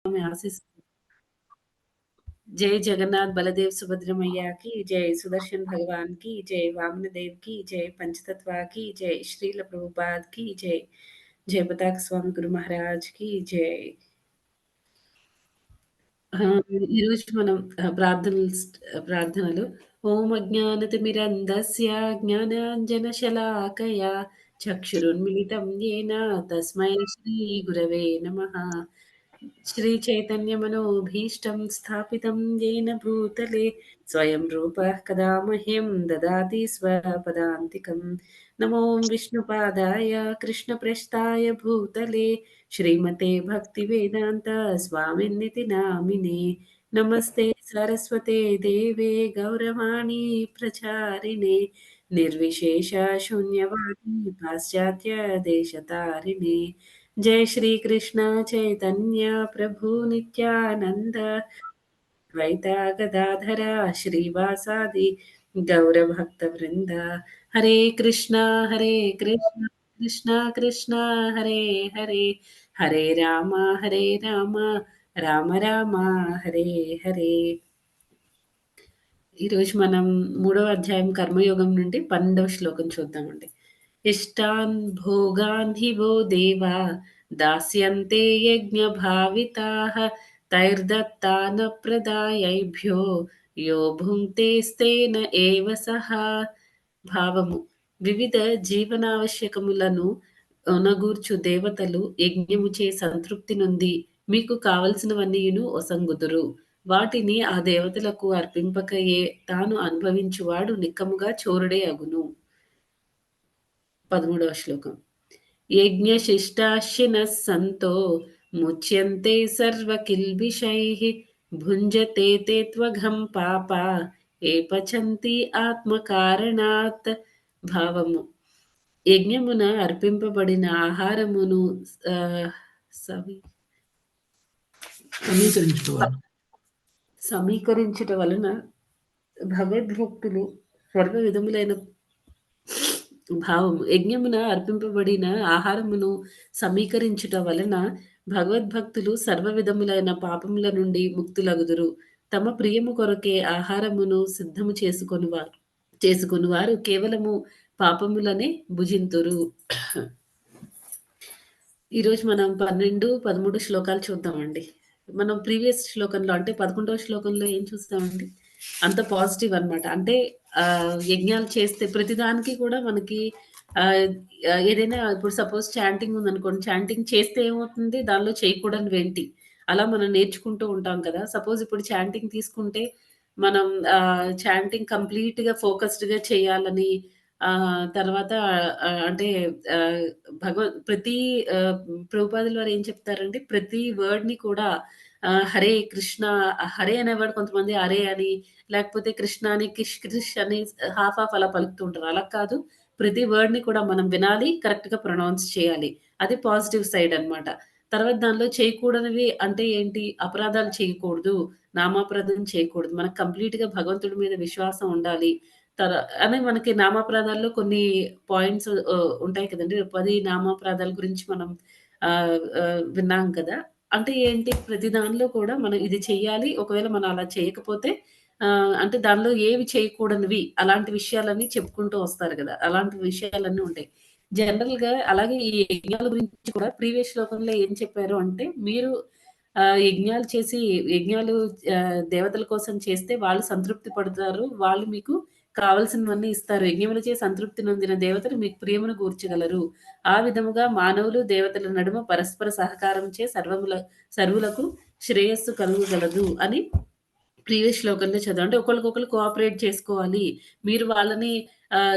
ఆమె ఆశీస్సు. जय जगन्नाथ बलदेव सुभद्र मैया की जय, सुदर्शन भगवान की जय, वामन देव की जय, पंचतत्वा की जय, श्रील प्रभुपाद की जय, जय पताक स्वामी गुरु महाराज की जय. ఈరోజు మనం ప్రార్థనలు. ఓం అజ్ఞానతిమిరంధస్య జ్ఞానాంజనశలాకయా చక్షురున్మిళితం యేన తస్మై శ్రీ గురవే నమః. श्रीचैतन्यमनोभीष्टं स्थापितं येन भूतले स्वयं रूपः कदा मह्यं ददाति स्वपदान्तिकं. नमो विष्णुपादाय कृष्णप्रेष्ठाय भूतले श्रीमते भक्तिवेदान्त स्वामिन्निति नामिने. नमस्ते सरस्वते देवे गौरवाणी प्रचारिणे निर्विशेष शून्यवादी पाश्चात्य देशतारिणे. जय श्री कृष्ण चैतन्य प्रभु नित्यानंद द्वैता गदाधर श्रीवासादि गौरभक्तवृंद. हरे कृष्णा कृष्णा कृष्णा हरे हरे, हरे राम राम राम हरे हरे. ఈరోజు మనం 3వ అధ్యాయం కర్మయోగం నుండి 12వ శ్లోకం చూద్దామండి. ఇష్టాన్ భోగాన్ హి వో దేవా దాస్యంతే యజ్ఞభావితాః తైర్దత్తాన ప్రదాయైభ్యో యో భుంక్తేస్తేన ఏవ సహా. భావము: వివిధ జీవనావశ్యకములను ఒనగూర్చు దేవతలు యజ్ఞముచే సంతృప్తి నొంది మీకు కావలసినవన్నీయును ఒసంగుదురు. వాటిని ఆ దేవతలకు అర్పింపకయే తాను అనుభవించువాడు నిక్కముగా చోరుడే అగును. 13వ శ్లోకం. యజ్ఞశిష్టాశినః సంతో ముచ్యంతే సర్వకిల్బిషైః భుంజతే తే త్వఘం పాపా ఏ పచంతి ఆత్మకారణాత్. భావము: యజ్ఞమున అర్పింపబడిన ఆహారమును సమీకరించుట వలన భగవద్భక్తులు సర్వ విధములైన భావము: యజ్ఞమున అర్పింపబడిన ఆహారమును సమీకరించుట వలన భగవద్భక్తులు సర్వ విధములైన పాపముల నుండి ముక్తులగుదురు. తమ ప్రియము కొరకే ఆహారమును సిద్ధము చేసుకొనువారు కేవలము పాపములనే భుజింతురు. ఈరోజు మనం 12, 13 శ్లోకాలు చూద్దామండి. మనం ప్రీవియస్ శ్లోకంలో అంటే 11వ శ్లోకంలో ఏం చూస్తామండి, అంత పాజిటివ్ అన్నమాట. అంటే యజ్ఞాలు చేస్తే ప్రతిదానికి కూడా మనకి ఏదైనా ఇప్పుడు సపోజ్ చాంటింగ్ ఉందనుకోండి, చాంటింగ్ చేస్తే ఏమవుతుంది, దానిలో చేయకూడనివేంటి అలా మనం నేర్చుకుంటూ ఉంటాం కదా. సపోజ్ ఇప్పుడు చాంటింగ్ తీసుకుంటే మనం చాంటింగ్ కంప్లీట్‌గా ఫోకస్డ్‌గా చేయాలని తర్వాత అంటే ప్రతి ప్రభుపాదుల వారు ఏం చెప్తారంటే ప్రతి వర్డ్‌ని కూడా హరే కృష్ణ, హరే అనేవాడు కొంతమంది అరే అని, లేకపోతే కృష్ణ అని క్రిష్ అని హాఫ్ అలా పలుకుతూ ఉంటారు. అలా కాదు, ప్రతి వర్డ్‌ని కూడా మనం వినాలి, కరెక్ట్‌గా ప్రొనౌన్స్ చేయాలి. అది పాజిటివ్ సైడ్ అన్నమాట. తర్వాత దానిలో చేయకూడనివి అంటే ఏంటి, అపరాధాలు చేయకూడదు, నామాపరాధం చేయకూడదు. మనకు కంప్లీట్‌గా భగవంతుడి మీద విశ్వాసం ఉండాలి. అని మనకి నామాపరాధాల్లో కొన్ని పాయింట్స్ ఉంటాయి కదండీ. 10 నామాపరాధాల గురించి మనం విన్నాం కదా. అంటే ఏంటి, ప్రతి దానిలో కూడా మనం ఇది చెయ్యాలి. ఒకవేళ మనం అలా చేయకపోతే అంటే దానిలో ఏవి చేయకూడనివి అలాంటి విషయాలన్నీ చెప్పుకుంటూ వస్తారు గదా. అలాంటి విషయాలన్నీ ఉంటాయి. జనరల్‌గా అలాగే ఈ యజ్ఞాల గురించి కూడా ప్రీవియస్ శ్లోకంలో ఏం చెప్పారు అంటే, మీరు యజ్ఞాలు దేవతల కోసం చేస్తే వాళ్ళు సంతృప్తి పడతారు. వాళ్ళు మీకు కావాల్సినవన్నీ ఇస్తారు. యజ్ఞములచే సంతృప్తి నొందిన దేవతలు మీకు ప్రియమును గూర్చగలరు. ఆ విధముగా మానవులు దేవతల నడుమ పరస్పర సహకారముచే సర్వులకు శ్రేయస్సు కలుగగలదు అని ప్రీవియస్ శ్లోకంలో చదివాం. అంటే ఒకళ్ళకొకళ్ళు కోఆపరేట్ చేసుకోవాలి. మీరు వాళ్ళని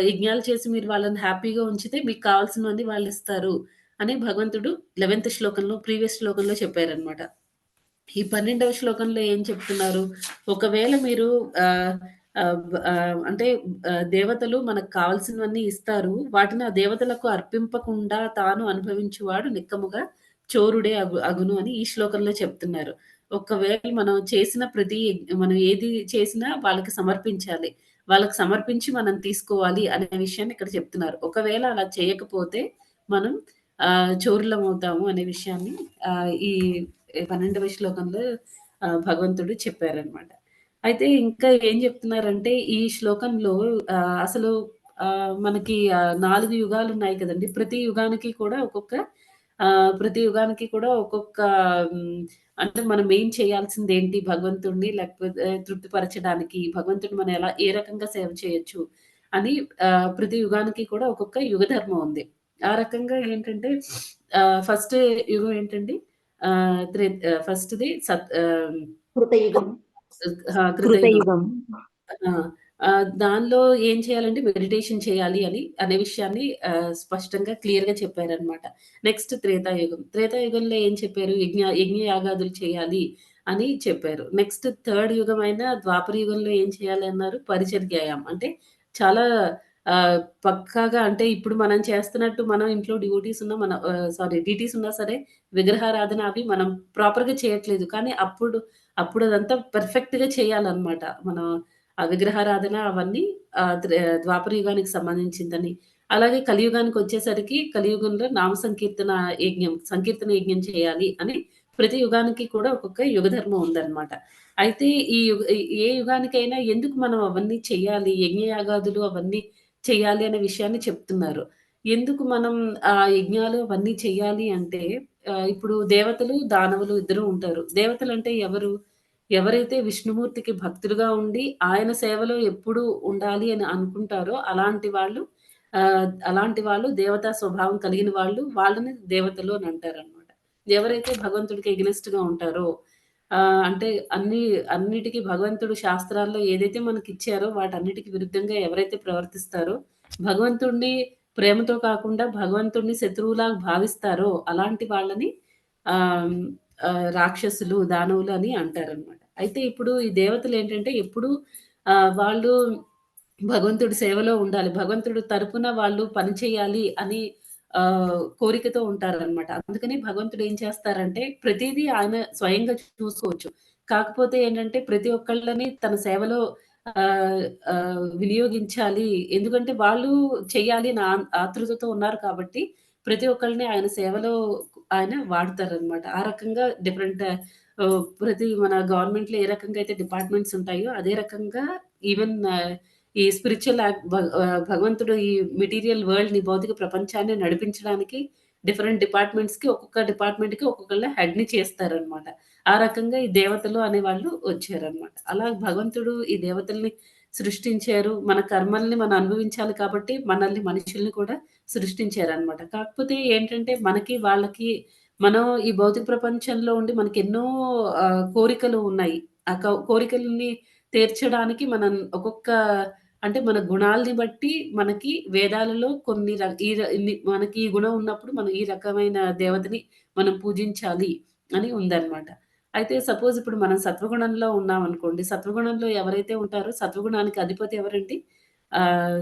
యజ్ఞాలు చేసి మీరు వాళ్ళని హ్యాపీగా ఉంచితే మీకు కావాల్సినవన్నీ వాళ్ళిస్తారు అని భగవంతుడు 11th శ్లోకంలో ప్రీవియస్ శ్లోకంలో చెప్పారనమాట. ఈ 12వ శ్లోకంలో ఏం చెప్తున్నారు, ఒకవేళ మీరు అంటే దేవతలు మనకు కావాల్సినవన్నీ ఇస్తారు. వాటిని ఆ దేవతలకు అర్పింపకుండా తాను అనుభవించువాడు నిక్కముగా చోరుడే అగును అని ఈ శ్లోకంలో చెప్తున్నారు. ఒకవేళ మనం ఏది చేసినా వాళ్ళకి సమర్పించాలి. వాళ్ళకి సమర్పించి మనం తీసుకోవాలి అనే విషయాన్ని ఇక్కడ చెప్తున్నారు. ఒకవేళ అలా చేయకపోతే మనం చోరులమవుతాము అనే విషయాన్ని ఈ 12వ శ్లోకంలో భగవంతుడు చెప్పారనమాట. అయితే ఇంకా ఏం చెప్తున్నారంటే ఈ శ్లోకంలో అసలు మనకి 4 యుగాలున్నాయి కదండీ! ప్రతి యుగానికి కూడా ఒక్కొక్క హ్మ్, అంటే మనం ఏం చేయాల్సిందేంటి భగవంతుడిని లేకపోతే తృప్తిపరచడానికి, భగవంతుడిని మనం ఏ రకంగా సేవ చేయొచ్చు అని ప్రతి యుగానికి కూడా ఒక్కొక్క యుగ ధర్మం ఉంది. ఆ రకంగా ఏంటంటే ఫస్ట్ యుగం ఏంటండి? ఫస్ట్‌ది కృతయుగం. కృతయుగం. కృతయుగం. ఆ! దానిలో ఏం చేయాలంటే మెడిటేషన్ చేయాలి అనే విషయాన్ని స్పష్టంగా క్లియర్‌గా చెప్పారనమాట. నెక్స్ట్ త్రేతాయుగం. త్రేతాయుగంలో ఏం చెప్పారు? యజ్ఞ యాగాదులు చేయాలి అని చెప్పారు. నెక్స్ట్ థర్డ్ యుగమైన ద్వాపర యుగంలో ఏం చేయాలి అన్నారు? పరిచర్యాయం. అంటే చాలా పక్కాగా అంటే ఇప్పుడు మనం చేస్తున్నట్టు మనం ఇంట్లో డీటీస్ ఉన్నా సరే విగ్రహారాధన అవి మనం ప్రాపర్‌గా చేయట్లేదు. కానీ అప్పుడదంతా పర్ఫెక్ట్‌గా చేయాలనమాట. మనం ఆ విగ్రహారాధన అవన్నీ ద్వాపర యుగానికి సంబంధించిందని. అలాగే కలియుగానికొచ్చేసరికి కలియుగంలో సంకీర్తన యజ్ఞం చేయాలి అని ప్రతి యుగానికి కూడా ఒక్కొక్క యుగ ధర్మం ఉందనమాట. అయితే ఏ యుగానికైనా ఎందుకు మనం అవన్నీ చెయ్యాలి, యజ్ఞయాగాదులు అవన్నీ చెయ్యాలి అనే విషయాన్ని చెప్తున్నారు. ఎందుకు మనం ఆ యజ్ఞాలు అవన్నీ చెయ్యాలి అంటే ఇప్పుడు దేవతలు, దానవులు ఇద్దరు ఉంటారు. దేవతలంటే ఎవరు? ఎవరైతే విష్ణుమూర్తికి భక్తులుగా ఉండి, ఆయన సేవలో ఎప్పుడూ ఉండాలి అని అనుకుంటారో అలాంటి వాళ్ళు దేవతా స్వభావం కలిగిన వాళ్ళని దేవతలు అని అంటారనమాట. ఎవరైతే భగవంతుడికి ఎగనెస్ట్‌గా ఉంటారో అంటే అన్ని అన్నిటికి భగవంతుడు శాస్త్రాల్లో ఏదైతే మనకిచ్చారో వాటన్నిటికి విరుద్ధంగా ఎవరైతే ప్రవర్తిస్తారో, భగవంతుడిని ప్రేమతో కాకుండా భగవంతుడిని శత్రువులాగా భావిస్తారో అలాంటి వాళ్ళని ఆహ్, రాక్షసులు, దానవులు అని అంటారనమాట. అయితే ఇప్పుడు ఈ దేవతలేంటంటే ఎప్పుడూ వాళ్ళు భగవంతుడి సేవలో ఉండాలి. భగవంతుడి తరపున వాళ్ళు పని చేయాలి అని కోరికతో ఉంటారనమాట. అందుకని భగవంతుడు ఏం చేస్తారంటే ప్రతీదీ ఆయన స్వయంగా చూసుకోవచ్చు. కాకపోతే ఏంటంటే ప్రతి ఒక్కళ్ళని తన సేవలో ఆహ్, వినియోగించాలి. ఎందుకంటే వాళ్ళు చెయ్యాలి అని ఆతృతతో ఉన్నారు కాబట్టి ప్రతి ఒక్కళ్ళని ఆయన సేవలో ఆయన వాడతారనమాట. ఆ రకంగా ప్రతి మన గవర్నమెంట్‌లో ఏ రకంగా అయితే డిపార్ట్‌మెంట్స్ ఉంటాయో అదే రకంగా ఈవెన్ ఈ స్పిరిచ్యువల్ భగవంతుడు ఈ మెటీరియల్ వరల్డ్‌ని భౌతిక ప్రపంచాన్ని నడిపించడానికి ఒక్కొక్క డిపార్ట్‌మెంట్‌కి ఒక్కొక్కళ్ళ హెడ్‌ని చేస్తారనమాట. ఆ రకంగా ఈ దేవతలు అనేవాళ్ళు వచ్చారనమాట. అలా భగవంతుడు ఈ దేవతల్ని సృష్టించారు. మన కర్మల్ని మనం అనుభవించాలి కాబట్టి మనల్ని మనుషుల్ని కూడా సృష్టించారనమాట. కాకపోతే ఏంటంటే వాళ్ళకి మనం ఈ భౌతిక ప్రపంచంలో ఉండి మనకెన్నో కోరికలు ఉన్నాయి. ఆ కోరికలని తీర్చడానికి మనం ఒక్కొక్క అంటే మన గుణాల్ని బట్టి మనకి వేదాలలో కొన్ని ర ఈ ర ఇన్ని మనకి ఈ గుణం ఉన్నప్పుడు మనం ఈ రకమైన దేవతని మనం పూజించాలి అని ఉందనమాట. అయితే సపోజ్ ఇప్పుడు మనం సత్వగుణంలో ఉన్నామనుకోండి. సత్వగుణంలో ఎవరైతే ఉంటారో సత్వగుణానికి అధిపతి ఎవరండి?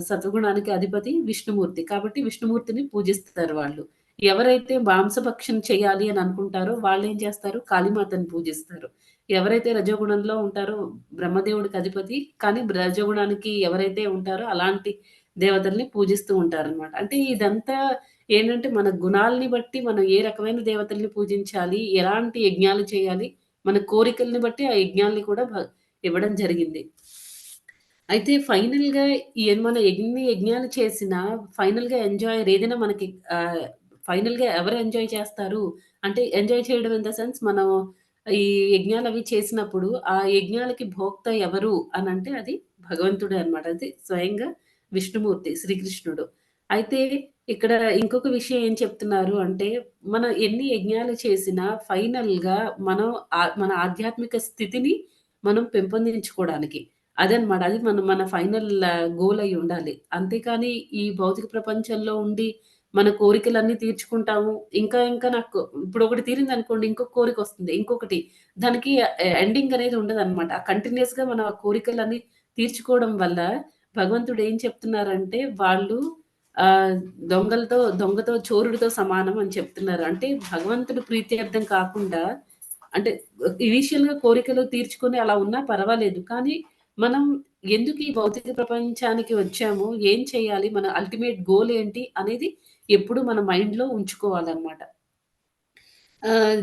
సత్వగుణానికి అధిపతి విష్ణుమూర్తి. కాబట్టి విష్ణుమూర్తిని పూజిస్తారు వాళ్ళు. ఎవరైతే మాంసభక్షణ చేయాలి అని అనుకుంటారో వాళ్ళేం చేస్తారు? కాళీమాతని పూజిస్తారు. ఎవరైతే రజోగుణంలో ఉంటారో బ్రహ్మదేవుడికి అధిపతి. కానీ రజోగుణానికి ఎవరైతే ఉంటారో అలాంటి దేవతల్ని పూజిస్తూ ఉంటారనమాట. అంటే ఇదంతా ఏంటంటే మన గుణాల్ని బట్టి మనం ఏ రకమైన దేవతల్ని పూజించాలి, ఎలాంటి యజ్ఞాలు చేయాలి, మన కోరికల్ని బట్టి ఆ యజ్ఞాల్ని కూడా ఇవ్వడం జరిగింది. అయితే ఫైనల్‌గా మనం ఎన్ని యజ్ఞాలు చేసినా ఫైనల్‌గా ఏదైనా మనకి ఆహ్, ఫైనల్‌గా ఎవరు ఎంజాయ్ చేస్తారు? అంటే ఎంజాయ్ చేయడం ఇన్ ద సెన్స్ మనం ఈ యజ్ఞాలవి చేసినప్పుడు ఆ యజ్ఞాలకి భోక్త ఎవరు అనంటే అది భగవంతుడే అన్నమాట. అది స్వయంగా విష్ణుమూర్తి, శ్రీకృష్ణుడు. అయితే ఇక్కడ ఇంకొక విషయం ఏం చెప్తున్నారు అంటే, మనం ఎన్ని యజ్ఞాలు చేసినా ఫైనల్‌గా మన ఆధ్యాత్మిక స్థితిని మనం పెంపొందించుకోవడానికి అదనమాట. అది మన ఫైనల్ గోల్ అయ్యుండాలి. అంతేకాని ఈ భౌతిక ప్రపంచంలో ఉండి మన కోరికలన్నీ తీర్చుకుంటాము. ఇంకా నాకు ఇప్పుడొకటి తీరిందనుకోండి ఇంకొక కోరికొస్తుంది. ఇంకొకటి దానికి ఎండింగ్ అనేది ఉండదనమాట. కంటిన్యూయస్‌గా మన కోరికలన్నీ తీర్చుకోవడం వల్ల భగవంతుడు ఏం చెప్తున్నారంటే వాళ్ళు ఆహ్, దొంగతో చోరుడితో సమానం అని చెప్తున్నారు. అంటే భగవంతుడు ప్రీత్యర్థం కాకుండా అంటే ఇనీషియల్‌గా కోరికలు తీర్చుకొని అలా ఉన్నా పర్వాలేదు. కానీ మనం ఎందుకు ఈ భౌతిక ప్రపంచానికి వచ్చాము? ఏం చేయాలి? మన అల్టిమేట్ గోల్ ఏంటి? అనేది ఎప్పుడు మన మైండ్‌లో ఉంచుకోవాలనమాట.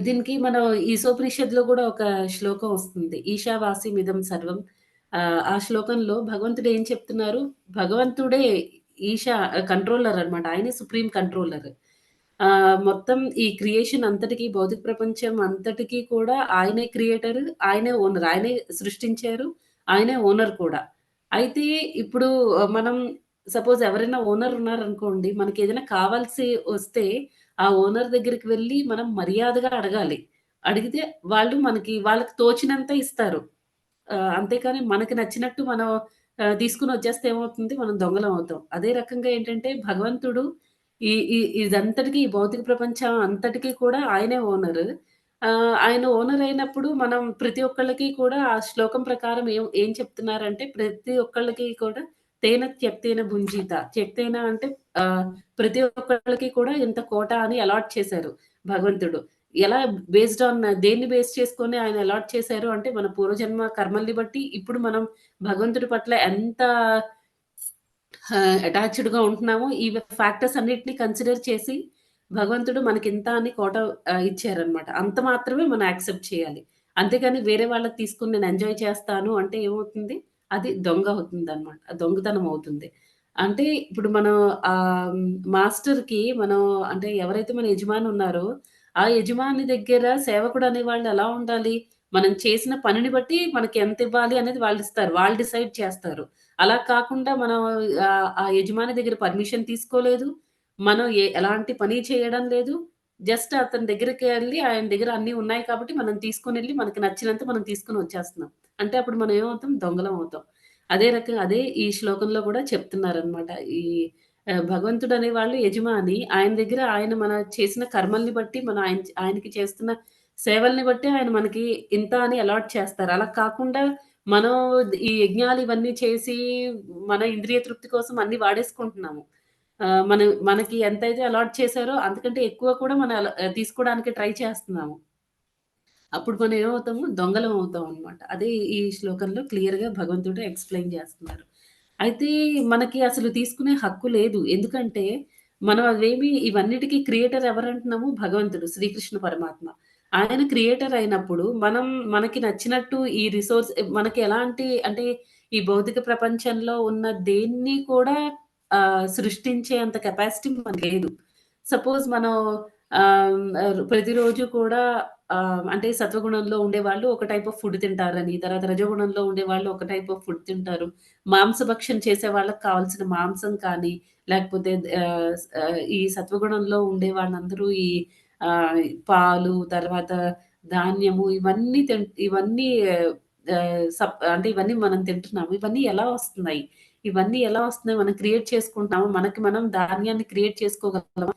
దీనికి మనం ఈశోపనిషత్తులో గూడా ఒక శ్లోకం వస్తుంది. ఈశావాస్యమిదం సర్వం. ఆ శ్లోకంలో భగవంతుడు ఏం చెప్తున్నారు? భగవంతుడే ఈశా కంట్రోలర్ అన్నమాట. ఆయనే సుప్రీం కంట్రోలర్. మొత్తం ఈ క్రియేషన్ అంతటికి, భౌతిక ప్రపంచం అంతటికి కూడా ఆయనే క్రియేటర్, ఆయనే ఓనర్. ఆయనే సృష్టించారు. ఆయనే ఓనర్ కూడా. అయితే ఇప్పుడు మనం సపోజ్ ఎవరైనా ఓనర్ ఉన్నారనుకోండి, మనకేదైనా కావాల్సి వస్తే ఆ ఓనర్ దగ్గరికి వెళ్లి మనం మర్యాదగా అడగాలి. అడిగితే వాళ్ళు మనకి వాళ్ళకి తోచినంత ఇస్తారు. అంతేకాని మనకి నచ్చినట్టు మనం తీసుకొనొచ్చేస్తే ఏమవుతుంది? మనం దొంగలం అవుతాం. అదే రకంగా ఏంటంటే భగవంతుడు ఈ ఈ ఇదంతటికి ఈ భౌతిక ప్రపంచం అంతటికి కూడా ఆయనే ఓనరు. ఆయన ఓనర్ అయినప్పుడు మనం ప్రతి ఒక్కళ్ళకి కూడా ఆ శ్లోకం ప్రకారం ఏం చెప్తున్నారంటే ప్రతి ఒక్కళ్ళకి కూడా తేన త్యక్తేన భుంజీత. త్యక్తేన అంటే ఆహ్, ప్రతి ఒక్కళ్ళకి కూడా ఇంత కోటా అని అలాట్ చేశారు భగవంతుడు. ఎలా బేస్డ్ ఆన్ దేన్ని బేస్ చేసుకొని ఆయన అలాట్ చేశారు అంటే, మన పూర్వజన్మ కర్మల్ని బట్టి ఇప్పుడు మనం భగవంతుడి పట్ల ఎంత అటాచ్డ్‌గా ఉంటున్నామో, ఈ ఫ్యాక్టర్స్ అన్నిటిని కన్సిడర్ చేసి భగవంతుడు మనకింత అని కోట ఇచ్చారనమాట. అంత మాత్రమే మనం యాక్సెప్ట్ చేయాలి. అంతేగాని వేరే వాళ్ళది తీసుకొని నేను ఎంజాయ్ చేస్తాను అంటే ఏమవుతుంది? అది దొంగ అవుతుందనమాట. దొంగతనం అవుతుంది. అంటే ఇప్పుడు మనం మాస్టర్‌కి మనం అంటే ఎవరైతే మన యజమాని ఉన్నారో, ఆ యజమాని దగ్గర సేవకుడు అనేవాళ్ళు ఎలా ఉండాలి? మనం చేసిన పనిని బట్టి మనకి ఎంతివ్వాలి అనేది వాళ్ళిస్తారు. వాళ్ళు డిసైడ్ చేస్తారు. అలా కాకుండా మనం ఆ యజమాని దగ్గర పర్మిషన్ తీసుకోలేదు. మనం ఎలాంటి పని చేయడం లేదు. జస్ట్ అతని దగ్గరికెళ్ళి ఆయన దగ్గర అన్నీ ఉన్నాయి కాబట్టి మనం తీసుకొనెళ్ళి మనకి నచ్చినంత మనం తీసుకొని వచ్చేస్తున్నాం. అంటే అప్పుడు మనం ఏమవుతాం? దొంగలం అవుతాం. అదే రకంగా అదే ఈ శ్లోకంలో కూడా చెప్తున్నారనమాట. ఈ భగవంతుడనేవాళ్ళు యజమాని. ఆయన దగ్గర ఆయన మన చేసిన కర్మల్ని బట్టి మనం ఆయనకి చేస్తున్న సేవల్ని బట్టి ఆయన మనకి ఇంత అని అలాట్ చేస్తారు. అలా కాకుండా మనం ఈ యజ్ఞాలు ఇవన్నీ చేసి మన ఇంద్రియ తృప్తి కోసం అన్నీ వాడేసుకుంటున్నాము. మనకి ఎంతైతే అలాట్ చేశారో అంతకంటే ఎక్కువ కూడా మనం తీసుకోవడానికి ట్రై చేస్తున్నాము. అప్పుడు మనం ఏమవుతాము? దొంగలం అవుతాం అన్నమాట. అదే ఈ శ్లోకంలో క్లియర్‌గా భగవంతుడు ఎక్స్‌ప్లెయిన్ చేస్తున్నారు. అయితే మనకి అసలు తీసుకునే హక్కు లేదు. ఎందుకంటే మనం అవేమి ఇవన్నిటికి క్రియేటర్ ఎవరంటున్నాము? భగవంతుడు శ్రీకృష్ణ పరమాత్మ. ఆయన క్రియేటర్ అయినప్పుడు మనం మనకి నచ్చినట్టు ఈ రిసోర్స్ మనకి ఎలాంటి అంటే ఈ భౌతిక ప్రపంచంలో ఉన్న దేన్ని కూడా సృష్టించే అంత కెపాసిటీ మనకు లేదు. సపోజ్ మనం ప్రతిరోజు కూడా అంటే సత్వగుణంలో ఉండేవాళ్ళు ఒక టైప్ ఆఫ్ ఫుడ్ తింటారని, తర్వాత రజోగుణంలో ఉండేవాళ్ళు ఒక టైప్ ఆఫ్ ఫుడ్ తింటారు. మాంసభక్షం చేసే వాళ్ళకి కావాల్సిన మాంసం కానీ, లేకపోతే ఈ సత్వగుణంలో ఉండే వాళ్ళందరూ ఈ పాలు, తర్వాత ధాన్యము ఇవన్నీ అంటే ఇవన్నీ మనం తింటున్నాము. ఇవన్నీ ఎలా వస్తున్నాయి? ఇవన్నీ ఎలా వస్తున్నాయి? మనం క్రియేట్ చేసుకుంటున్నామా? మనకి మనం ధాన్యాన్ని క్రియేట్ చేసుకోగలమా?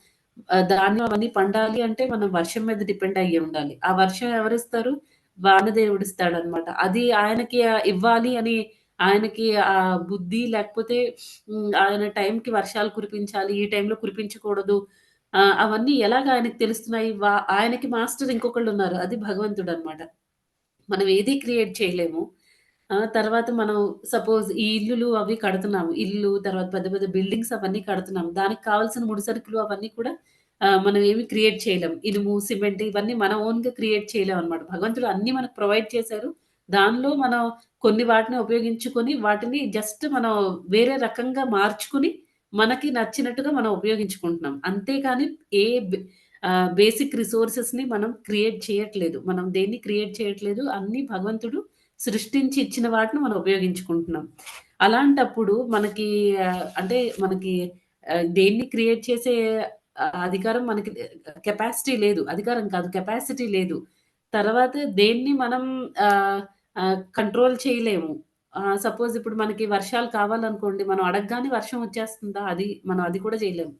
ధాన్యం అవన్నీ పండాలి అంటే మనం వర్షం మీద డిపెండ్ అయ్యి ఉండాలి. ఆ వర్షం ఎవరిస్తారు? వానదేవుడిస్తాడనమాట. అది ఆయనకి ఇవ్వాలి అని ఆయనకి బుద్ధి లేకపోతే ఆయన టైంకి వర్షాలు కురిపించాలి. ఈ టైంలో కురిపించకూడదు. అవన్నీ ఎలాగా ఆయనకి తెలుస్తున్నాయి? ఆయనకి మాస్టర్ ఇంకొకళ్ళున్నారు. అది భగవంతుడనమాట. మనం ఏది క్రియేట్ చేయలేము. తర్వాత మనం సపోజ్ ఈ ఇల్లులు అవి కడుతున్నాము. ఇల్లు తర్వాత పెద్ద పెద్ద బిల్డింగ్స్ అవన్నీ కడుతున్నాము. దానికి కావాల్సిన ముడిసరుకులు అవన్నీ కూడా మనం ఏమి క్రియేట్ చేయలేం. ఇనుము, సిమెంట్ ఇవన్నీ మన ఓన్‌గా క్రియేట్ చేయలేమనమాట. భగవంతుడు అన్నీ మనకు ప్రొవైడ్ చేశారు. దానిలో మనం కొన్ని వాటిని ఉపయోగించుకొని వాటిని జస్ట్ మనం వేరే రకంగా మార్చుకొని మనకి నచ్చినట్టుగా మనం ఉపయోగించుకుంటున్నాం. అంతేగాని ఏ బె బేసిక్ రిసోర్సెస్‌ని మనం క్రియేట్ చేయట్లేదు. మనం దేన్ని క్రియేట్ చేయట్లేదు. అన్నీ భగవంతుడు సృష్టించి ఇచ్చిన వాటిని మనం ఉపయోగించుకుంటున్నాం. అలాంటప్పుడు మనకి అంటే మనకి దేన్ని క్రియేట్ చేసే అధికారం మనకి కెపాసిటీ లేదు. అధికారం కాదు కెపాసిటీ లేదు. తర్వాత దేన్ని మనం ఆహ్, కంట్రోల్ చేయలేము. సపోజ్ ఇప్పుడు మనకి వర్షాలు కావాలనుకోండి, మనం అడగగానే వర్షం వచ్చేస్తుందా? మనం అది కూడా చేయలేము.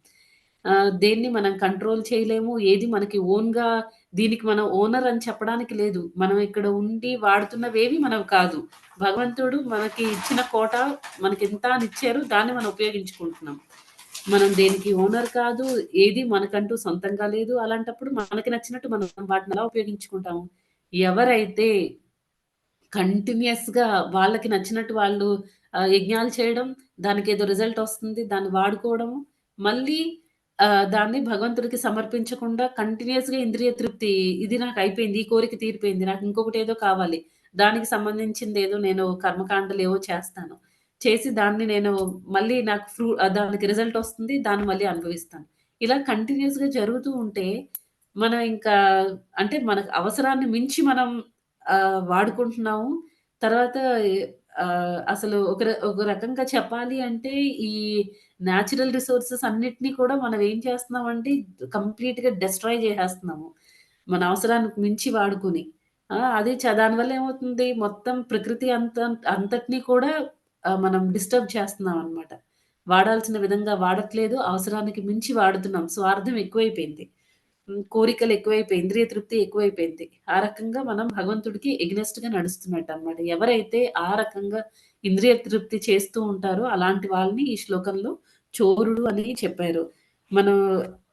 దేన్ని మనం కంట్రోల్ చేయలేము. ఏది మనకి ఓన్‌గా దీనికి మనం ఓనర్ అని చెప్పడానికి లేదు. మనం ఇక్కడ ఉండి వాడుతున్నవేవి మనవి కాదు. భగవంతుడు మనకి ఇచ్చిన కోట మనకింత అని ఇచ్చారు. దాన్ని మనం ఉపయోగించుకుంటున్నాం. మనం దేనికి ఓనర్ కాదు. ఏది మనకంటూ సొంతంగా లేదు. అలాంటప్పుడు మనకి నచ్చినట్టు మనం వాటిని ఎలా ఉపయోగించుకుంటాము? ఎవరైతే కంటిన్యూయస్‌గా వాళ్ళకి నచ్చినట్టు వాళ్ళు యజ్ఞాలు చేయడం, దానికేదో రిజల్ట్ ఒస్తుంది. దాన్ని వాడుకోవడము. మళ్ళీ దాన్ని భగవంతుడికి సమర్పించకుండా కంటిన్యూయస్‌గా ఇంద్రియ తృప్తి ఇది నాకయిపోయింది. ఈ కోరిక తీరిపోయింది. నాకు ఇంకొకటేదో కావాలి. దానికి సంబంధించిందేదో నేను కర్మకాండలేవో చేస్తాను. చేసి దాన్ని నేను మళ్ళీ నాకు దానికి రిజల్ట్ ఒస్తుంది. దాన్ని మళ్ళీ అనుభవిస్తాను. ఇలా కంటిన్యూయస్‌గా జరుగుతూ ఉంటే, మనం ఇంకా అంటే మనకు అవసరాన్ని మించి మనం వాడుకుంటున్నాము. తర్వాత అసలు ఒక రకంగా చెప్పాలి అంటే ఈ నేచురల్ రిసోర్సెస్ అన్నిటిని కూడా మనం ఏం చేస్తున్నామంటే కంప్లీట్‌గా డెస్ట్రాయ్ చేసేస్తున్నాము. మన అవసరానికి మించి వాడుకొని. అది దానివల్ల ఏమవుతుంది మొత్తం ప్రకృతి అంతటిని కూడా మనం డిస్టర్బ్ చేస్తున్నామనమాట. వాడాల్సిన విధంగా వాడట్లేదు. అవసరానికి మించి వాడుతున్నాం. స్వార్థం ఎక్కువైపోయింది. కోరికలు ఎక్కువైపోయి, ఇంద్రియ తృప్తి ఎక్కువైపోయింది. ఆ రకంగా మనం భగవంతుడికి ఎగనెస్ట్‌గా నడుస్తున్నట్టనమాట. ఎవరైతే ఆ రకంగా ఇంద్రియ తృప్తి చేస్తూ ఉంటారో అలాంటి వాళ్ళని ఈ శ్లోకంలో చోరుడు అని చెప్పారు. మనం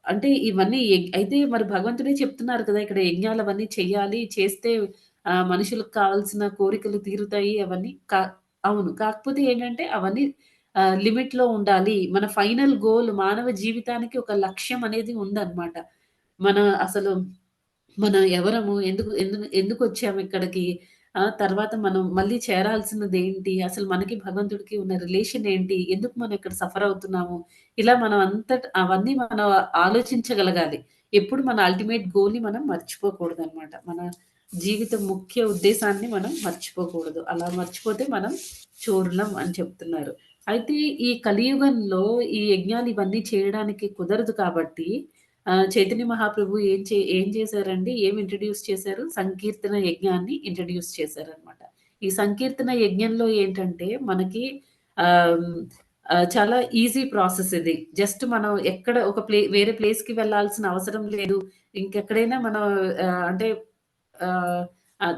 అంటే ఇవన్నీ అయితే మరి భగవంతుడే చెప్తున్నారు కదా! ఇక్కడ యజ్ఞాలవన్నీ చెయ్యాలి. చేస్తే మనుషులకు కావాల్సిన కోరికలు తీరుతాయి అవన్నీ. అవును. కాకపోతే ఏంటంటే అవన్నీ లిమిట్‌లో ఉండాలి. మన ఫైనల్ గోల్ మానవ జీవితానికి ఒక లక్ష్యం అనేది ఉందన్నమాట. మన అసలు మనం ఎవరము? ఎందుకొచ్చామిక్కడికి? తర్వాత మనం మళ్ళీ చేరాల్సినదేంటి? అసలు మనకి భగవంతుడికి ఉన్న రిలేషన్ ఏంటి? ఎందుకు మనం ఇక్కడ సఫర్ అవుతున్నాము? ఇలా మనం అవన్నీ మనం ఆలోచించగలగాలి. ఎప్పుడు మన అల్టిమేట్ గోల్‌ని మనం మర్చిపోకూడదనమాట. మన జీవిత ముఖ్య ఉద్దేశాన్ని మనం మర్చిపోకూడదు. అలా మర్చిపోతే మనం చోరులం అని చెప్తున్నారు. అయితే ఈ కలియుగంలో ఈ యజ్ఞాలు ఇవన్నీ చేయడానికి కుదరదు కాబట్టి చైతన్య మహాప్రభు ఏం చేశారండి? ఏం ఇంట్రొడ్యూస్ చేశారు? సంకీర్తన యజ్ఞాన్ని ఇంట్రొడ్యూస్ చేశారనమాట. ఈ సంకీర్తన యజ్ఞంలో ఏంటంటే మనకి ఆహ్, చాలా ఈజీ ప్రాసెస్ ఇది. జస్ట్ మనం ఎక్కడ ఒక వేరే ప్లేస్‌కి వెళ్ళాల్సిన అవసరం లేదు. ఇంకెక్కడైనా మనం అంటే ఆహ్,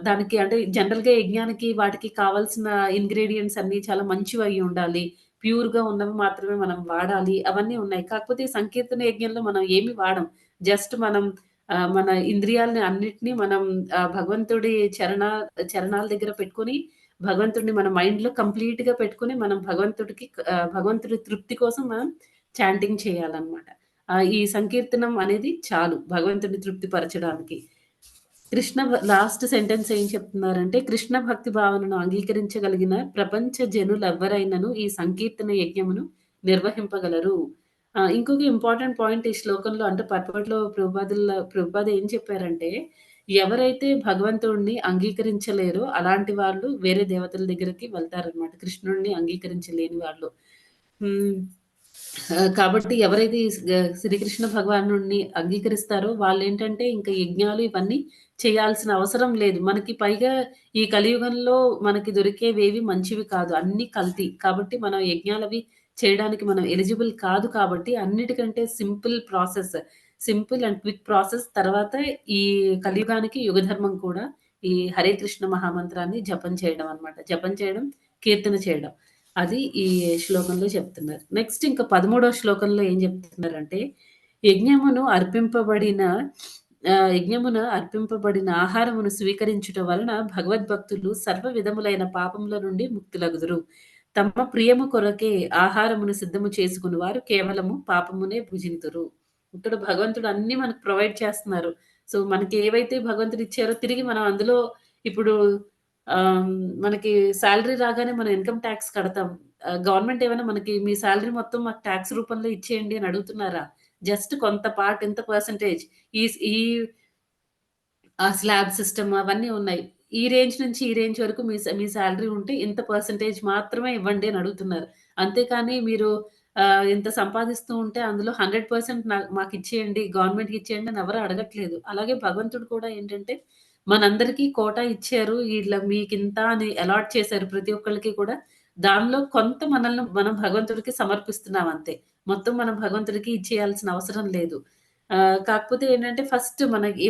దానికి అంటే జనరల్‌గా యజ్ఞానికి వాటికి కావాల్సిన ఇంగ్రీడియెంట్స్ అన్నీ చాలా మంచివయ్యి ఉండాలి. ప్యూర్‌గా ఉన్నవి మాత్రమే మనం వాడాలి. అవన్నీ ఉన్నాయి. కాకపోతే ఈ సంకీర్తన యజ్ఞంలో మనం ఏమి వాడం. జస్ట్ మనం మన ఇంద్రియాలని అన్నిటిని మనం భగవంతుడి చరణాల దగ్గర పెట్టుకొని, భగవంతుడిని మన మైండ్‌లో కంప్లీట్‌గా పెట్టుకొని, మనం భగవంతుడి తృప్తి కోసం మనం చాంటింగ్ చేయాలన్నమాట. ఈ సంకీర్తనం అనేది చాలు భగవంతుడిని తృప్తి పరచడానికి. లాస్ట్ సెంటెన్స్ ఏం చెప్తున్నారంటే, కృష్ణ భక్తి భావనను అంగీకరించగలిగిన ప్రపంచ జనులెవ్వరైనను ఈ సంకీర్తన యజ్ఞమును నిర్వహింపగలరు. ఇంకొక ఇంపార్టెంట్ పాయింట్ ఈ శ్లోకంలో అంటే పర్పట్లో ప్రభుపాద ఏం చెప్పారంటే, ఎవరైతే భగవంతుడిని అంగీకరించలేరో అలాంటి వాళ్ళు వేరే దేవతల దగ్గరికి వెళ్తారనమాట. కృష్ణుడిని అంగీకరించలేని వాళ్ళు. హ్మ్. కాబట్టి ఎవరైతే శ్రీకృష్ణ భగవానుడిని అంగీకరిస్తారో వాళ్ళేంటంటే ఇంక యజ్ఞాలు ఇవన్నీ చేయాల్సిన అవసరం లేదు. మనకి పైగా ఈ కలియుగంలో మనకి దొరికేవేవి మంచివి కాదు. అన్నీ కల్తీ. కాబట్టి మనం యజ్ఞాలవి చేయడానికి మనం ఎలిజిబుల్ కాదు కాబట్టి అన్నిటికంటే సింపుల్ అండ్ క్విక్ ప్రాసెస్ తర్వాత ఈ కలియుగానికి యుగధర్మం కూడా ఈ హరే కృష్ణ మహామంత్రాన్ని జపం చేయడం అన్నమాట. జపం చేయడం, కీర్తన చేయడం. అది ఈ శ్లోకంలో చెప్తున్నారు. నెక్స్ట్ ఇంకా 13వ శ్లోకంలో ఏం చెప్తున్నారంటే, యజ్ఞమును అర్పింపబడిన యజ్ఞమున అర్పింపబడిన ఆహారమును స్వీకరించుట వలన భగవద్భక్తులు సర్వ విధములైన పాపముల నుండి ముక్తులగుదురు. తమ ప్రియము కొరకే ఆహారమును సిద్ధము చేసుకుని వారు కేవలము పాపమునే భుజింతురు. ఇక్కడ భగవంతుడు అన్నీ మనకు ప్రొవైడ్ చేస్తున్నారు. సో, మనకి ఏవైతే భగవంతుడు ఇచ్చారో తిరిగి మనం అందులో ఇప్పుడు ఆహ్, మనకి సాలరీ రాగానే మనం ఇన్‌కమ్ టాక్స్ కడతాం. గవర్నమెంట్ ఏమైనా మనకి మీ సాలరీ మొత్తం మాకు టాక్స్ రూపంలో ఇచ్చేయండి అని అడుగుతున్నారా? జస్ట్ కొంత పార్ట్ ఇంత పర్సెంటేజ్ ఈ స్ ఈ స్లాబ్ సిస్టమ్ అవన్నీ ఉన్నాయి. ఈ రేంజ్ నుంచి ఈ రేంజ్ వరకు మీ సాలరీ ఉంటే ఇంత పర్సెంటేజ్ మాత్రమే ఇవ్వండి అని అడుగుతున్నారు. అంతేకాని మీరు ఇంత సంపాదిస్తూ ఉంటే అందులో 100% మాకిచ్చేయండి, గవర్నమెంట్‌కి ఇచ్చేయండి అని ఎవరు అడగట్లేదు. అలాగే భగవంతుడు కూడా ఏంటంటే మనందరికీ కోటా ఇచ్చారు. ఇట్లా మీకింత అని అలాట్ చేశారు ప్రతి ఒక్కళ్ళకి కూడా. దానిలో కొంత మనం భగవంతుడికి సమర్పిస్తున్నాం అంతే. మొత్తం మనం భగవంతుడికి ఇచ్చేయాల్సిన అవసరం లేదు. కాకపోతే ఏంటంటే ఫస్ట్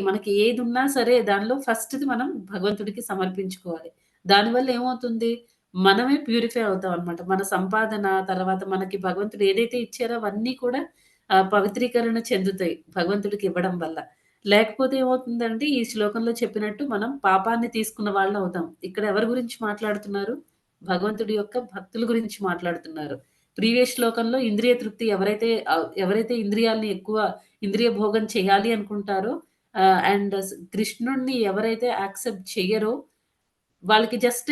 మనకి ఏదున్నా సరే దానిలో ఫస్ట్‌ది మనం భగవంతుడికి సమర్పించుకోవాలి. దానివల్ల ఏమవుతుంది? మనమే ప్యూరిఫై అవుతామనమాట. మన సంపాదన తర్వాత మనకి భగవంతుడు ఏదైతే ఇచ్చారో అవన్నీ కూడా పవిత్రీకరణ చెందుతాయి భగవంతుడికి ఇవ్వడం వల్ల. లేకపోతే ఏమవుతుందంటే ఈ శ్లోకంలో చెప్పినట్టు మనం పాపాన్ని తీసుకున్న వాళ్ళమవుతాం. ఇక్కడ ఎవరి గురించి మాట్లాడుతున్నారు? భగవంతుడి యొక్క భక్తుల గురించి మాట్లాడుతున్నారు. ప్రీవియస్ శ్లోకంలో ఇంద్రియ తృప్తి ఎవరైతే ఇంద్రియాల్ని ఎక్కువ ఇంద్రియ భోగం చేయాలి అనుకుంటారో అండ్ కృష్ణుడిని ఎవరైతే యాక్సెప్ట్ చెయ్యరో వాళ్ళకి జస్ట్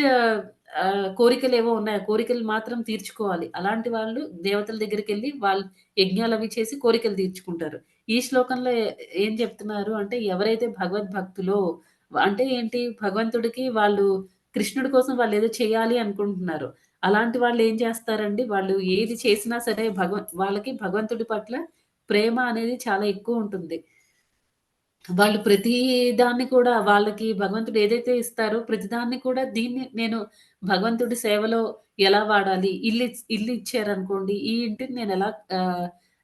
కోరికలేవో ఉన్నాయి. ఆ కోరికలు మాత్రం తీర్చుకోవాలి. అలాంటి వాళ్ళు దేవతల దగ్గరికెళ్ళి వాళ్ళు యజ్ఞాలవి చేసి కోరికలు తీర్చుకుంటారు. ఈ శ్లోకంలో ఏం చెప్తున్నారు అంటే ఎవరైతే భగవద్భక్తులో అంటే ఏంటి భగవంతుడికి వాళ్ళు కృష్ణుడి కోసం వాళ్ళేదో చేయాలి అనుకుంటున్నారు. అలాంటి వాళ్ళేం చేస్తారండి, వాళ్ళు ఏది చేసినా సరే వాళ్ళకి భగవంతుడి పట్ల ప్రేమ అనేది చాలా ఎక్కువుంటుంది. వాళ్ళు ప్రతి దాన్ని కూడా వాళ్ళకి భగవంతుడు ఏదైతే ఇస్తారో ప్రతిదాన్ని కూడా దీన్ని నేను భగవంతుడి సేవలో ఎలా వాడాలి? ఇల్లు ఇచ్చారనుకోండి, ఈ ఇంటిని నేనెలా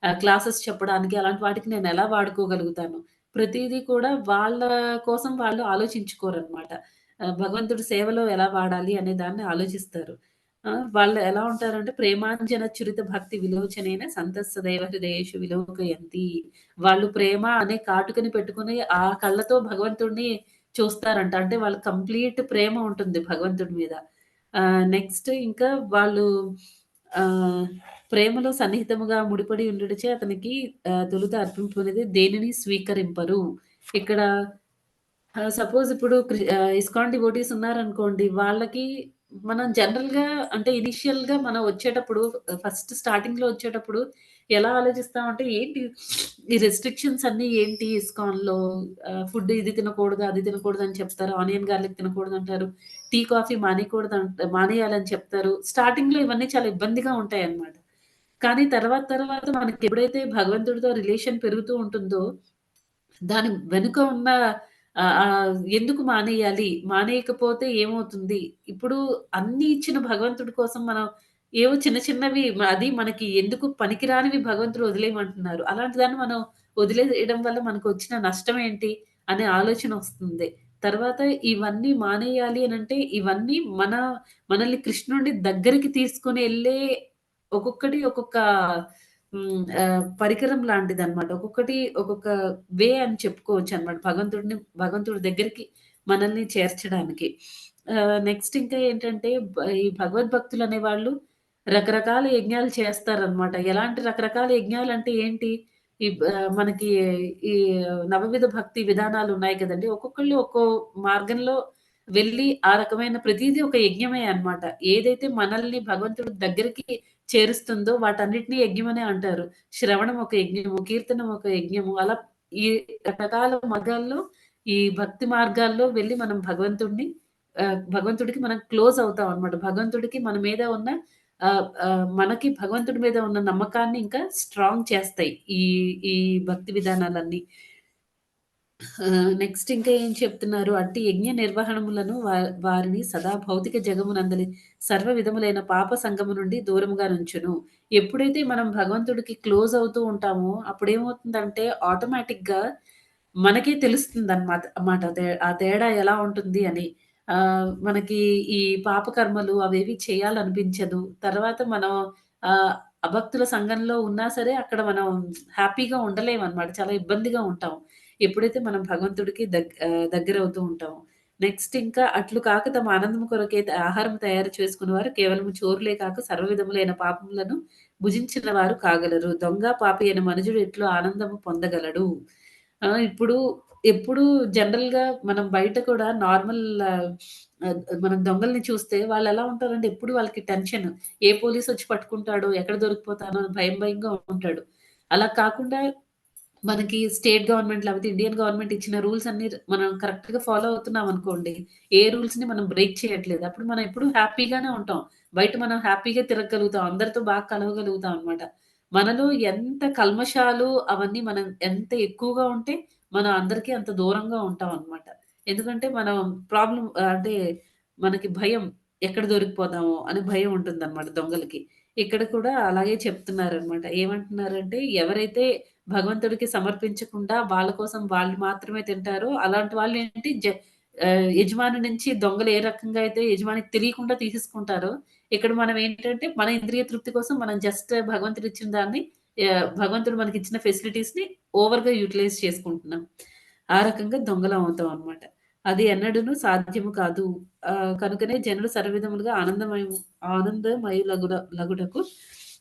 క్లాసెస్ చెప్పడానికి అలాంటి వాటికి నేనెలా వాడుకోగలుగుతాను? ప్రతీదీ కూడా వాళ్ళ కోసం వాళ్ళు ఆలోచించుకోరనమాట. భగవంతుడి సేవలో ఎలా వాడాలి అనే దాన్ని ఆలోచిస్తారు. వాళ్ళు ఎలా ఉంటారంటే ప్రేమాంజన చురిత భక్తి విలోచనేన సంతస్సదైవ హృదయేషు విలోకయంతి. వాళ్ళు ప్రేమ అనే కాటుకని పెట్టుకొని ఆ కళ్ళతో భగవంతుడిని చూస్తారంట. అంటే వాళ్ళకి కంప్లీట్ ప్రేమ ఉంటుంది భగవంతుడి మీద. నెక్స్ట్ ఇంకా వాళ్ళు ఆహ్, ప్రేమలో సన్నిహితముగా ముడిపడి ఉండుటచే అతనికి తొలుత అర్పింపనిది దేనిని స్వీకరింపరు. ఇక్కడ సపోజ్ ఇప్పుడు ఇస్కాన్ డివోటీస్ ఉన్నారనుకోండి. వాళ్ళకి మనం జనరల్‌గా అంటే ఇనీషియల్‌గా మనం వచ్చేటప్పుడు ఫస్ట్ స్టార్టింగ్‌లో వచ్చేటప్పుడు ఎలా ఆలోచిస్తామంటే ఏంటి ఈ రెస్ట్రిక్షన్స్ అన్నీ ఏంటి ఇస్కాన్‌లో ఫుడ్ ఇది తినకూడదు, అది తినకూడదు అని చెప్తారు. ఆనియన్ గార్లిక్ తినకూడదంటారు. టీ, కాఫీ మానేయాలని చెప్తారు. స్టార్టింగ్‌లో ఇవన్నీ చాలా ఇబ్బందిగా ఉంటాయన్నమాట. కానీ తర్వాత మనకెప్పుడైతే భగవంతుడితో రిలేషన్ పెరుగుతూ ఉంటుందో దాని వెనుక ఉన్న ఎందుకు మానేయాలి? మానేయకపోతే ఏమవుతుంది? ఇప్పుడు అన్నీ ఇచ్చిన భగవంతుడి కోసం మనం ఏవో చిన్న చిన్నవి అది మనకి ఎందుకు పనికిరానివి భగవంతుడు వదిలేయమంటున్నారు. అలాంటి దాన్ని మనం వదిలేయడం వల్ల మనకొచ్చిన నష్టం ఏంటి? అనే ఆలోచనొస్తుంది. తర్వాత ఇవన్నీ మానేయాలి అనంటే ఇవన్నీ మనల్ని కృష్ణుడి దగ్గరికి తీసుకొని ఎళ్ళే ఒక్కొక్కటి ఒక్కొక్క పరికరం లాంటిదనమాట. ఒక్కొక్కటి ఒక్కొక్క అని చెప్పుకోవచ్చనమాట. భగవంతుడి దగ్గరికి మనల్ని చేర్చడానికి. నెక్స్ట్ ఇంకా ఏంటంటే ఈ భగవద్భక్తులనే వాళ్ళు రకరకాల యజ్ఞాలు చేస్తారనమాట. ఎలాంటి రకరకాల యజ్ఞాలంటే ఏంటి? మనకి ఈ నవవిధ భక్తి విధానాలున్నాయి కదండీ! ఒక్కొక్కళ్ళు ఒక్కో మార్గంలో వెళ్ళి ఆ రకమైన ప్రతీదీ ఒక యజ్ఞమే అన్నమాట. ఏదైతే మనల్ని భగవంతుడి దగ్గరికి చేరుస్తుందో వాటన్నిటిని యజ్ఞమనే అంటారు. శ్రవణం ఒక యజ్ఞము, కీర్తనం ఒక యజ్ఞము. అలా ఈ రకరకాల మార్గాల్లో ఈ భక్తి మార్గాల్లో వెళ్లి మనం భగవంతుడికి మనం క్లోజ్ అవుతాం అన్నమాట. భగవంతుడికి మన మీద ఉన్న మనకి భగవంతుడి మీద ఉన్న నమ్మకాన్ని ఇంకా స్ట్రాంగ్ చేస్తాయి. ఈ ఈ భక్తి విధానాలన్నీ. నెక్స్ట్ ఇంకా ఏం చెప్తున్నారు? అట్టి యజ్ఞ నిర్వహణములను వారిని సదా భౌతిక జగమునందలి సర్వ విధములైన పాప సంగము నుండి దూరముగా నుంచును. ఎప్పుడైతే మనం భగవంతుడికి క్లోజ్ అవుతూ ఉంటామో, అప్పుడేమవుతుందంటే ఆటోమేటిక్‌గా మనకే తెలుస్తుందనమాట ఆ తేడా ఎలా ఉంటుంది అని. మనకి ఈ పాప కర్మలు అవేవి చేయాలనిపించదు. తర్వాత మనం ఆహ్, అభక్తుల సంఘంలో ఉన్నా సరే, అక్కడ మనం హ్యాపీగా ఉండలేమనమాట. చాలా ఇబ్బందిగా ఉంటాం. ఎప్పుడైతే మనం భగవంతుడికి దగ్గరవుతూ ఉంటామో. నెక్స్ట్ ఇంకా అట్లు కాక తమ ఆనందము కొరకే ఆహారం తయారు చేసుకునేవారు కేవలము చోరులే కాక సర్వ విధములైన పాపములను భుజించిన వారు కాగలరు. దొంగ, పాపి అయిన మనుజుడు ఎట్లు ఆనందము పొందగలడు. ఇప్పుడు ఎప్పుడు జనరల్‌గా మనం బయట కూడా నార్మల్ మనం దొంగల్ని చూస్తే వాళ్ళెలా ఉంటారంటే ఎప్పుడు వాళ్ళకి టెన్షన్. ఏ పోలీసొచ్చి పట్టుకుంటాడో, ఎక్కడ దొరికిపోతానో అని భయంగా ఉంటాడు. అలా కాకుండా మనకి స్టేట్ గవర్నమెంట్ లేకపోతే ఇండియన్ గవర్నమెంట్ ఇచ్చిన రూల్స్ అన్నీ మనం కరెక్ట్‌గా ఫాలో అవుతున్నామనుకోండి. ఏ రూల్స్‌ని మనం బ్రేక్ చేయట్లేదు. అప్పుడు మనం ఎప్పుడు హ్యాపీగానే ఉంటాం. బయట మనం హ్యాపీగా తిరగగలుగుతాం. అందరితో బాగా కలవగలుగుతాం అనమాట. మనలో ఎంత కల్మషాలు అవన్నీ మనం ఎంత ఎక్కువగా ఉంటే మనం అందరికీ అంత దూరంగా ఉంటామనమాట. ఎందుకంటే మనం అంటే మనకి భయం ఎక్కడ దొరికిపోతామో అని భయం ఉంటుందనమాట దొంగలకి. ఇక్కడ కూడా అలాగే చెప్తున్నారనమాట. ఏమంటున్నారంటే ఎవరైతే భగవంతుడికి సమర్పించకుండా వాళ్ళ కోసం వాళ్ళు మాత్రమే తింటారో, అలాంటి వాళ్ళేంటి యజమాని నుంచి దొంగలు ఏ రకంగా అయితే యజమానికి తెలియకుండా తీసేసుకుంటారో, ఇక్కడ మనం ఏంటంటే మన ఇంద్రియ తృప్తి కోసం మనం జస్ట్ భగవంతుడిచ్చిన దాన్ని భగవంతుడు మనకిచ్చిన ఫెసిలిటీస్‌ని ఓవర్‌గా యుటిలైజ్ చేసుకుంటున్నాం. ఆ రకంగా దొంగలం అవుతాం అన్నమాట. అది ఎన్నడూను సాధ్యము కాదు. కనుకనే జనులు సర్వవిధములుగా ఆనందమయులగుటకు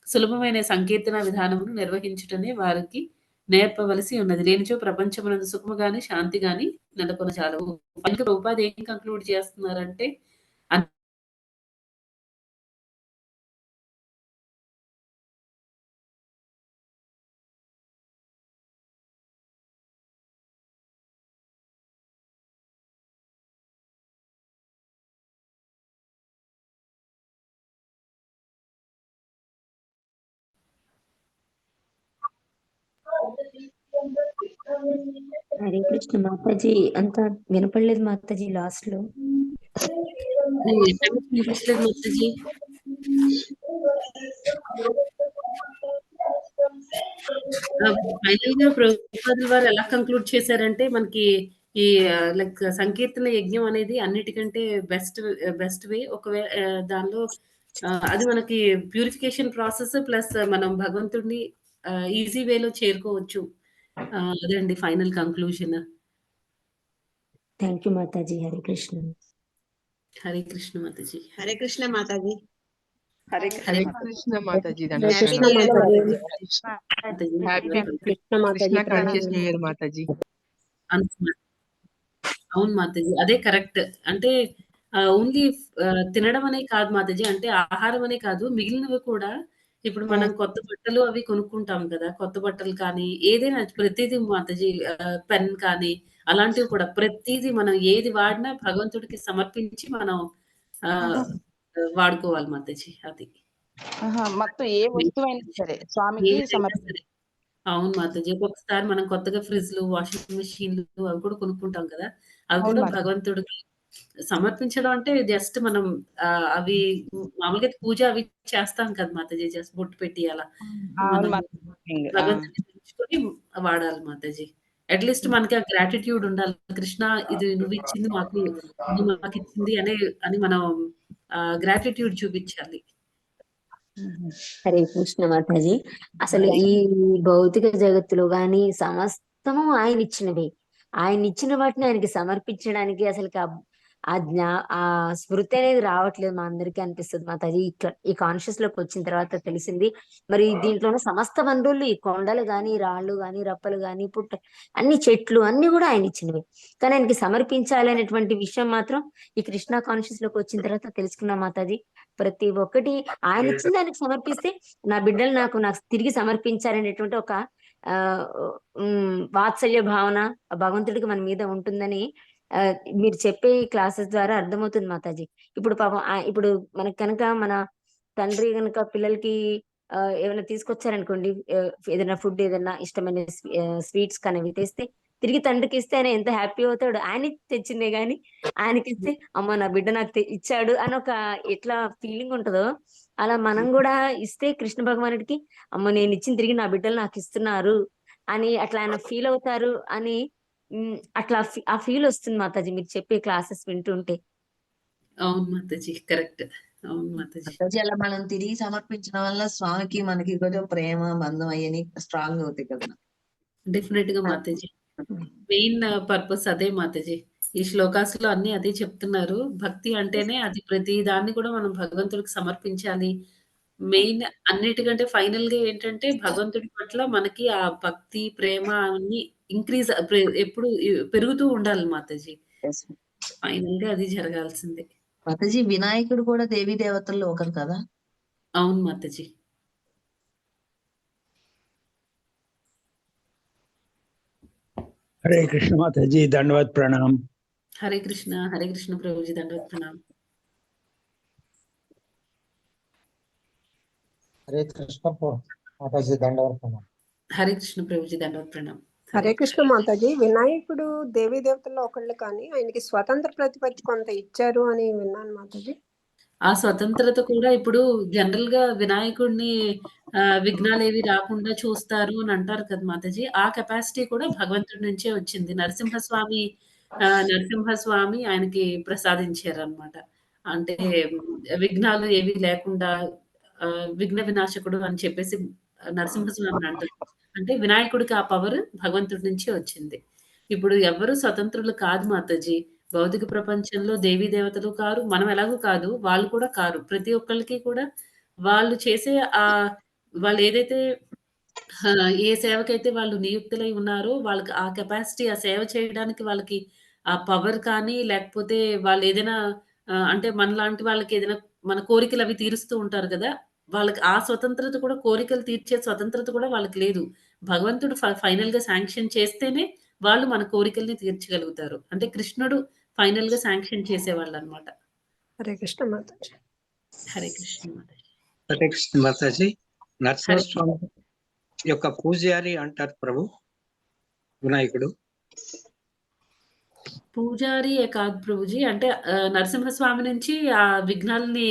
సులభమైన సంకీర్తన విధానమును నిర్వహించుటనే వారికి నేర్పవలసి ఉన్నది. లేనిచో ప్రపంచమునందు సుఖము గాని, శాంతి గాని నెలకొనజాలవు. ఇంకా ప్రభుపాద ఏం కంక్లూడ్ చేస్తున్నారంటే అన్ హరే కృష్ణ మాతాజీ అంతా వినపడలేదు మాతాజీ లాస్ట్ లో. ఎక్కడి నుంచి వినిపించలేదు మాతాజీ. ఫైనల్‌గా ప్రభుపాదుల వారు ఎలా కంక్లూడ్ చేశారంటే మనకి ఈ లైక్ సంకీర్తన యజ్ఞం అనేది అన్నిటికంటే బెస్ట్ వే. దానిలో అది మనకి ప్యూరిఫికేషన్ ప్రాసెస్ ప్లస్ మనం భగవంతుడిని ఈజీ వేలో చేరుకోవచ్చు. అదండి final conclusion. Thank you Mataji. Hare Krishna. Hare Krishna Mataji. Hare Krishna Mataji. Hare Hare Krishna Mataji. Happy దండవత్ న్యూ ప్రణామం. Year Mataji. Happy Krishna Mataji. Krishna conscious new year Mataji. అవును మాతాజీ. అదే కరెక్ట్. అంటే ఓన్లీ తినడం అనే కాదు మాతాజీ. అంటే ఆహారం అనే కాదు మిగిలినవి కూడా ఇప్పుడు మనం కొత్త బట్టలు అవి కొనుక్కుంటాం కదా! కొత్త బట్టలు కానీ ఏదైనా ప్రతీదీ మాతాజీ పెన్ కానీ అలాంటివి కూడా ప్రతీదీ మనం ఏది వాడినా భగవంతుడికి సమర్పించి మనం ఆహ్, వాడుకోవాలి మాతాజీ. అది. మొత్తం ఏ వస్తువైనా సరే స్వామికి ఏదైనా సరే. అవును మాతాజీ. ఒక్కొక్కసారి మనం కొత్తగా ఫ్రిడ్జ్‌లు, వాషింగ్ మెషీన్‌లు అవి కూడా కొనుక్కుంటాం కదా! అవి అవును కూడా మాతాజీ. భగవంతుడికి సమర్పించడం అంటే జస్ట్ మనం అవి మామూలుగా పూజ అవి చేస్తాం కదా మాతాజీ. జస్ట్ బొట్టు పెట్టి అలా. అవును మనం మాతాజీ. భగవంతుడిని తలుచుకొని వాడాలి మాతాజీ. అట్‌లీస్ట్ మనకి ఆ గ్రాటిట్యూడ్ ఉండాలి. కృష్ణ ఇది నువ్విచ్చింది మాకు, నువ్వు మాకిచ్చింది అని మనం గ్రాటిట్యూడ్ చూపించాలి. హరే కృష్ణ మాతాజీ. అసలు ఈ భౌతిక జగత్తులో గాని సమస్తము ఆయన ఇచ్చినవే. ఆయన ఇచ్చిన వాటిని ఆయనకి సమర్పించడానికి అసలు ఆ స్మృతి అనేది రావట్లేదు. మా అందరికీ అనిపిస్తుంది మాతాజీ. ఈ కాన్షియస్ లోకి వచ్చిన తర్వాత తెలిసింది. మరి దీంట్లోనే సమస్త వనరులు ఈ కొండలు గాని, రాళ్ళు గాని, రప్పలు గాని, అన్ని చెట్లు అన్ని కూడా ఆయన ఇచ్చినవి. కానీ ఆయనకి సమర్పించాలి అనేటువంటి విషయం మాత్రం ఈ కృష్ణ కాన్షియస్ లోకి వచ్చిన తర్వాత తెలుసుకున్నాం మాతాజీ. ప్రతి ఒక్కటి ఆయన ఇచ్చిన దానికి సమర్పిస్తే నా బిడ్డలు నాకు తిరిగి సమర్పించారనేటువంటి ఒక ఆ వాత్సల్య భావన భగవంతుడికి మన మీద ఉంటుందని ఆ మీరు చెప్పే క్లాసెస్ ద్వారా అర్థమవుతుంది మాతాజీ. ఇప్పుడు పాపం ఇప్పుడు మనకి కనుక మన తండ్రి కనుక పిల్లలకి ఏమైనా తీసుకొచ్చారనుకోండి, ఏదైనా ఫుడ్ ఏదైనా ఇష్టమైన స్వీట్స్ కానీ తెస్తే తిరిగి తండ్రికి ఇస్తే ఆయన ఎంత హ్యాపీ అవుతాడు. ఆయన తెచ్చిందే గాని ఆయనకి ఇస్తే అమ్మ నా బిడ్డ నాకు ఇచ్చాడు అని ఒక ఎట్లా ఫీలింగ్ ఉంటుందో అలా మనం కూడా ఇస్తే కృష్ణ భగవానుడికి అమ్మ నేను ఇచ్చిన తిరిగి నా బిడ్డలు నాకు ఇస్తున్నారు అని అట్లా ఆయన ఫీల్ అవుతారు అని అట్లా ఆ ఫీల్ వస్తుంది మాతాజీ మీరు చెప్పే క్లాసెస్ వింటుంటే. అవును మాతాజీ. కరెక్ట్. అవును మాతాజీ. మాతాజీ అలా మనం తిరిగి సమర్పించడం వల్ల స్వామికి మనకి కొంచెం ప్రేమ బంధం అయ్యని స్ట్రాంగ్ అవుతాయి కదా. డెఫినెట్‌గా మాతాజీ. మెయిన్ పర్పస్ అదే మాతాజీ. ఈ శ్లోకాస్‌లో అన్నీ అదే చెప్తున్నారు. భక్తి అంటేనే అది ప్రతి దాన్ని కూడా మనం భగవంతుడికి సమర్పించాలి. మెయిన్ అన్నిటికంటే ఫైనల్‌గా ఏంటంటే భగవంతుడి పట్ల మనకి ఆ భక్తి, ప్రేమ అన్నీ ఇంక్రీజ్ ఎప్పుడు పెరుగుతూ ఉండాలి మాతాజీ. ఫైనల్‌గా అది జరగాల్సిందే. మాతాజీ వినాయకుడు కూడా దేవీ దేవతల్లో ఒకరు కదా. అవును మాతాజీ. हरे कृष्ण माता जी, दंडवत प्रणाम। हरे कृष्ण प्रभु जी, दंडवत प्रणाम। हरे कृष्ण माता जी, दंडवत प्रणाम। हरे कृष्ण प्रभु जी, दंडवत प्रणाम। హరే కృష్ణ మాతాజీ. వినాయకుడు దేవీ దేవతల్లో ఒకళ్ళు కానీ ఆయనకి స్వతంత్ర ప్రతిపత్తి కొంత ఇచ్చారు అని విన్నాను మాతాజీ. ఆ స్వతంత్రత కూడా ఇప్పుడు జనరల్‌గా వినాయకుడిని విఘ్నాలేవి రాకుండా చూస్తారు అని అంటారు కదా మాతాజీ. ఆ కెపాసిటీ కూడా భగవంతుడి నుంచే వచ్చింది. నరసింహస్వామి ఆయనకి ప్రసాదించారనమాట. అంటే విఘ్నాలు ఏవి లేకుండా విఘ్న వినాశకుడు అని చెప్పేసి నరసింహస్వామిని అంటారు. అంటే వినాయకుడికి ఆ పవర్ భగవంతుడి నుంచే వచ్చింది. ఇప్పుడు ఎవ్వరు స్వతంత్రులు కాదు మాతాజీ. భౌతిక ప్రపంచంలో దేవీ దేవతలు కారు. మనం ఎలాగో కాదు. వాళ్ళు కూడా కారు. ప్రతి ఒక్కళ్ళకి కూడా వాళ్ళు చేసే వాళ్ళు ఏదైతే ఏ సేవకైతే వాళ్ళు నియుక్తులై ఉన్నారో వాళ్ళకి ఆ కెపాసిటీ ఆ సేవ చేయడానికి వాళ్ళకి ఆ పవర్ కానీ, లేకపోతే వాళ్ళేదైనా అంటే మనలాంటి వాళ్ళకేదైనా మన కోరికలవి తీరుస్తూ ఉంటారు గదా! వాళ్ళకి ఆ స్వతంత్రత కూడా కోరికలు తీర్చే స్వతంత్రత కూడా వాళ్ళకి లేదు. భగవంతుడు ఫైనల్‌గా శాంక్షన్ చేస్తేనే వాళ్ళు మన కోరికల్ని తీర్చగలుగుతారు. అంటే కృష్ణుడు ఫైనల్‌గా శాంక్షన్ చేసేవాళ్ళనమాట. హరే కృష్ణ మాతాజీ. హరే కృష్ణ మాతాజీ. హరే కృష్ణ మాతాజీ. నరసింహస్వామి యొక్క పూజారి అంటారు ప్రభు వినాయకుడు. పూజారి కాదు ప్రభుజీ. అంటే నరసింహస్వామి నుంచి ఆ విఘ్నాల్ని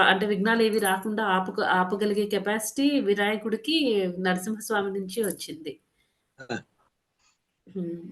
అంటే విఘ్నాలేవి రాకుండా ఆపగలిగే కెపాసిటీ వినాయకుడికి నరసింహస్వామి నుంచి వచ్చింది. ఆ. హ్మ్.